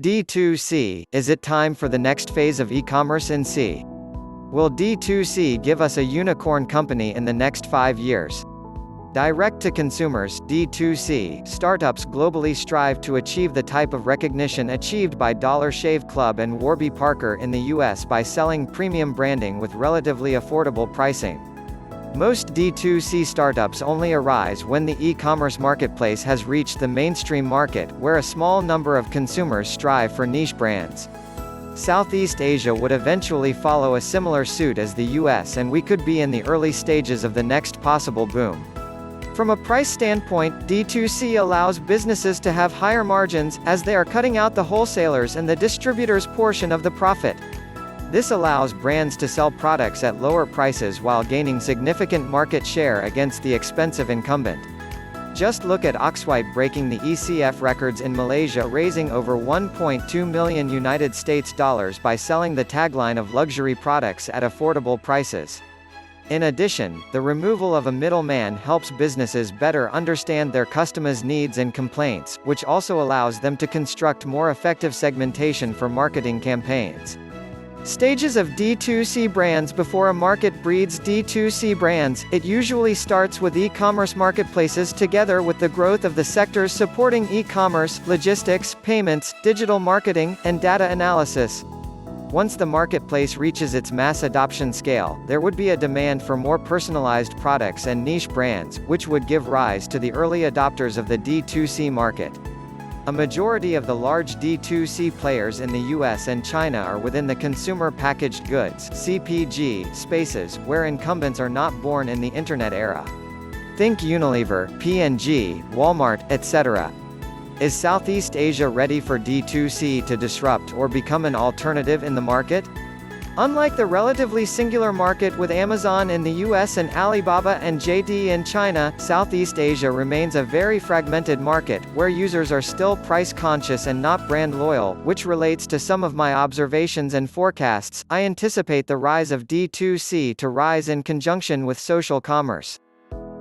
D2C, is it time for the next phase of e-commerce in C? Will D2C give us a unicorn company in the next 5 years? Direct to consumers (D2C) startups globally strive to achieve the type of recognition achieved by Dollar Shave Club and Warby Parker in the US by selling premium branding with relatively affordable pricing. Most D2C startups only arise when the e-commerce marketplace has reached the mainstream market, where a small number of consumers strive for niche brands. Southeast Asia would eventually follow a similar suit as the US, and we could be in the early stages of the next possible boom. From a price standpoint, D2C allows businesses to have higher margins, as they are cutting out the wholesalers and the distributors' portion of the profit. This allows brands to sell products at lower prices while gaining significant market share against the expensive incumbent. Just look at Oxwhite breaking the ECF records in Malaysia, raising over $1.2 million United States dollars by selling the tagline of luxury products at affordable prices. In addition, the removal of a middleman helps businesses better understand their customers' needs and complaints, which also allows them to construct more effective segmentation for marketing campaigns. Stages of D2C brands. Before a market breeds D2C brands, it usually starts with e-commerce marketplaces together with the growth of the sectors supporting e-commerce, logistics, payments, digital marketing, and data analysis. Once the marketplace reaches its mass adoption scale, there would be a demand for more personalized products and niche brands, which would give rise to the early adopters of the D2C market. A majority of the large D2C players in the US and China are within the consumer packaged goods (CPG) spaces, where incumbents are not born in the Internet era. Think Unilever, P&G, Walmart, etc. Is Southeast Asia ready for D2C to disrupt or become an alternative in the market? Unlike the relatively singular market with Amazon in the US and Alibaba and JD in China, Southeast Asia remains a very fragmented market, where users are still price-conscious and not brand loyal, which relates to some of my observations and forecasts. I anticipate the rise of D2C to rise in conjunction with social commerce.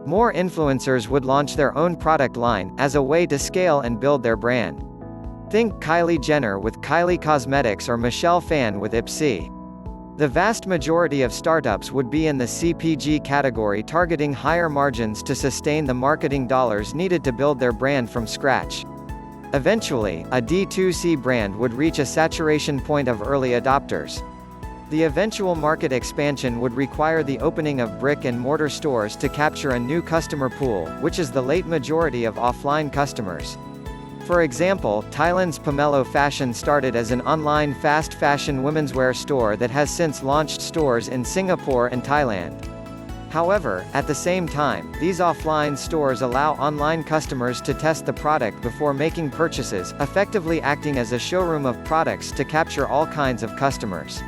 More influencers would launch their own product line, as a way to scale and build their brand. Think Kylie Jenner with Kylie Cosmetics or Michelle Phan with Ipsy. The vast majority of startups would be in the CPG category, targeting higher margins to sustain the marketing dollars needed to build their brand from scratch. Eventually, a D2C brand would reach a saturation point of early adopters. The eventual market expansion would require the opening of brick-and-mortar stores to capture a new customer pool, which is the late majority of offline customers. For example, Thailand's Pomelo Fashion started as an online fast fashion womenswear store that has since launched stores in Singapore and Thailand. However, at the same time, these offline stores allow online customers to test the product before making purchases, effectively acting as a showroom of products to capture all kinds of customers.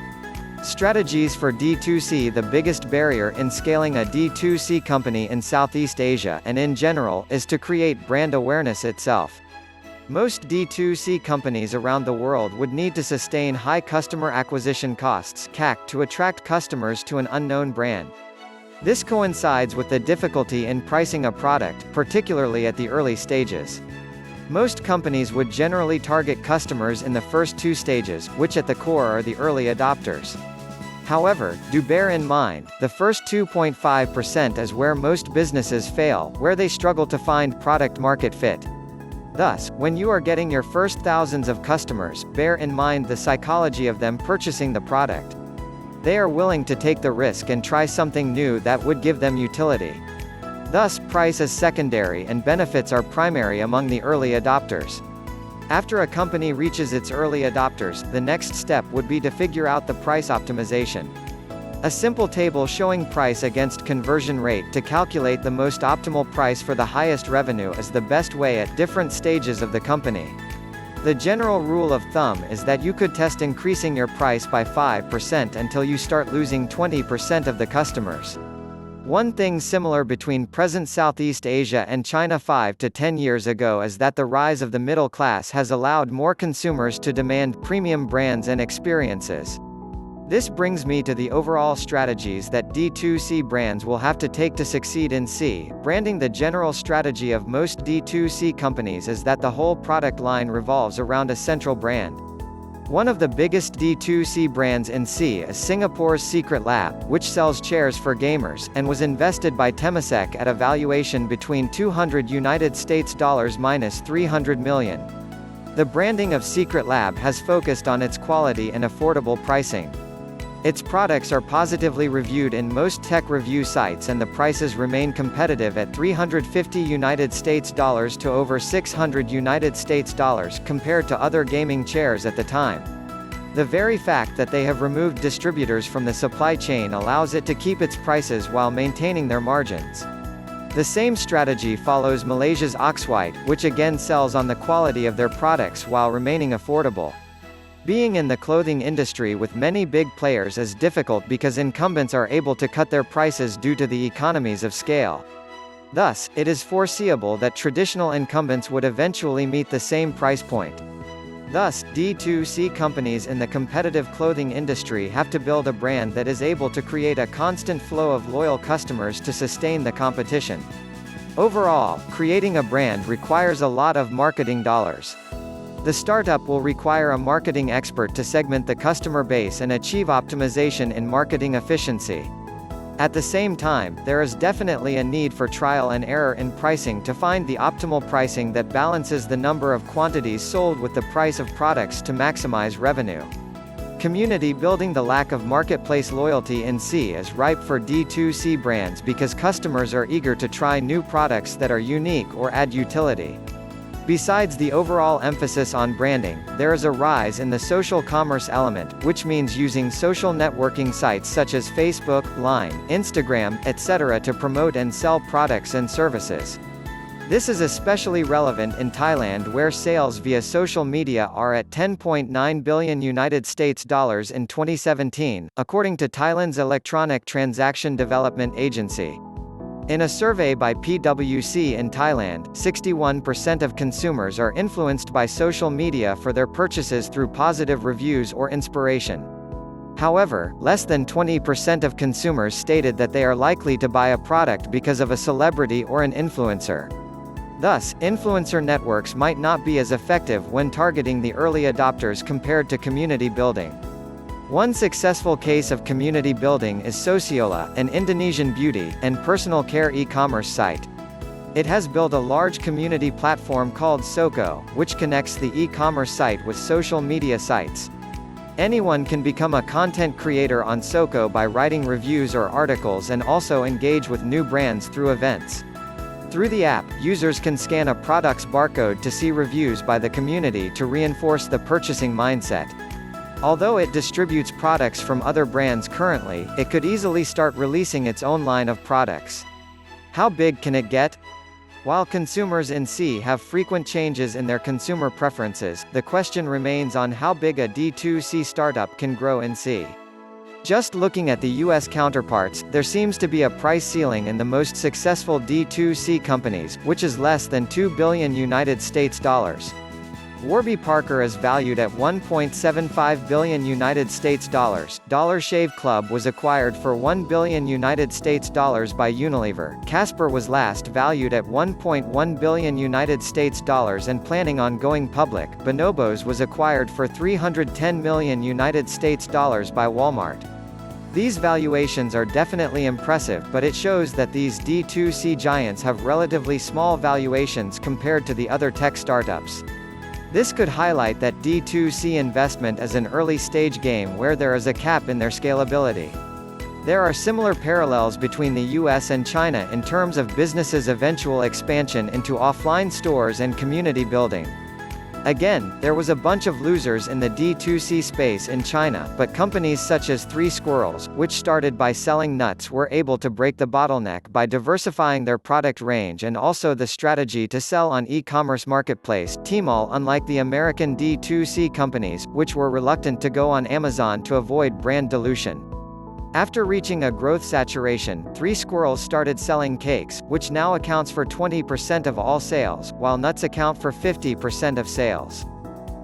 Strategies for D2C. The biggest barrier in scaling a D2C company in Southeast Asia, and in general, is to create brand awareness itself. Most D2C companies around the world would need to sustain high customer acquisition costs (CAC) to attract customers to an unknown brand. This coincides with the difficulty in pricing a product, particularly at the early stages. Most companies would generally target customers in the first 2 stages, which at the core are the early adopters. However, do bear in mind, the first 2.5% is where most businesses fail, where they struggle to find product-market fit. Thus, when you are getting your first thousands of customers, bear in mind the psychology of them purchasing the product. They are willing to take the risk and try something new that would give them utility. Thus, price is secondary and benefits are primary among the early adopters. After a company reaches its early adopters, the next step would be to figure out the price optimization. A simple table showing price against conversion rate to calculate the most optimal price for the highest revenue is the best way at different stages of the company. The general rule of thumb is that you could test increasing your price by 5% until you start losing 20% of the customers. One thing similar between present Southeast Asia and China 5 to 10 years ago is that the rise of the middle class has allowed more consumers to demand premium brands and experiences. This brings me to the overall strategies that D2C brands will have to take to succeed in C. Branding. The general strategy of most D2C companies is that the whole product line revolves around a central brand. One of the biggest D2C brands in C is Singapore's Secret Lab, which sells chairs for gamers, and was invested by Temasek at a valuation between $200 minus 300 million. The branding of Secret Lab has focused on its quality and affordable pricing. Its products are positively reviewed in most tech review sites, and the prices remain competitive at $350 to over $600 compared to other gaming chairs at the time. The very fact that they have removed distributors from the supply chain allows it to keep its prices while maintaining their margins. The same strategy follows Malaysia's Oxwhite, which again sells on the quality of their products while remaining affordable. Being in the clothing industry with many big players is difficult because incumbents are able to cut their prices due to the economies of scale. Thus, it is foreseeable that traditional incumbents would eventually meet the same price point. Thus, D2C companies in the competitive clothing industry have to build a brand that is able to create a constant flow of loyal customers to sustain the competition. Overall, creating a brand requires a lot of marketing dollars. The startup will require a marketing expert to segment the customer base and achieve optimization in marketing efficiency. At the same time, there is definitely a need for trial and error in pricing to find the optimal pricing that balances the number of quantities sold with the price of products to maximize revenue. Community building. The lack of marketplace loyalty in C is ripe for D2C brands because customers are eager to try new products that are unique or add utility. Besides the overall emphasis on branding, there is a rise in the social commerce element, which means using social networking sites such as Facebook, Line, Instagram, etc. to promote and sell products and services. This is especially relevant in Thailand, where sales via social media are at $10.9 billion in 2017, according to Thailand's Electronic Transaction Development Agency. In a survey by PwC in Thailand, 61% of consumers are influenced by social media for their purchases through positive reviews or inspiration. However, less than 20% of consumers stated that they are likely to buy a product because of a celebrity or an influencer. Thus, influencer networks might not be as effective when targeting the early adopters compared to community building. One successful case of community building is Sociola, an Indonesian beauty and personal care e-commerce site. It has built a large community platform called Soco, which connects the e-commerce site with social media sites. Anyone can become a content creator on Soco by writing reviews or articles and also engage with new brands through events. Through the app, users can scan a product's barcode to see reviews by the community to reinforce the purchasing mindset. Although it distributes products from other brands currently, it could easily start releasing its own line of products. How big can it get? While consumers in C have frequent changes in their consumer preferences, the question remains on how big a D2C startup can grow in C. Just looking at the US counterparts, there seems to be a price ceiling in the most successful D2C companies, which is less than $2 billion. Warby Parker is valued at $1.75 billion. Dollar Shave Club was acquired for $1 billion by Unilever. Casper was last valued at $1.1 billion and planning on going public. Bonobos was acquired for $310 million by Walmart. These valuations are definitely impressive, but it shows that these D2C giants have relatively small valuations compared to the other tech startups. This could highlight that D2C investment is an early-stage game where there is a cap in their scalability. There are similar parallels between the US and China in terms of businesses' eventual expansion into offline stores and community building. Again, there was a bunch of losers in the D2C space in China, but companies such as Three Squirrels, which started by selling nuts, were able to break the bottleneck by diversifying their product range and also the strategy to sell on e-commerce marketplace Tmall, unlike the American D2C companies, which were reluctant to go on Amazon to avoid brand dilution. After reaching a growth saturation, Three Squirrels started selling cakes, which now accounts for 20% of all sales, while nuts account for 50% of sales.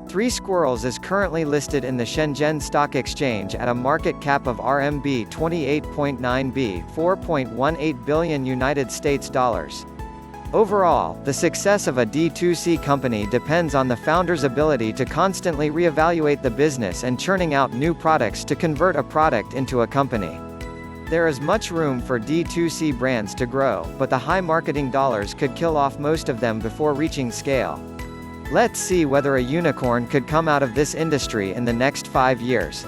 Three Squirrels is currently listed in the Shenzhen Stock Exchange at a market cap of RMB 28.9 B, 4.18 billion United States dollars. Overall, the success of a D2C company depends on the founder's ability to constantly reevaluate the business and churning out new products to convert a product into a company. There is much room for D2C brands to grow, but the high marketing dollars could kill off most of them before reaching scale. Let's see whether a unicorn could come out of this industry in the next 5 years.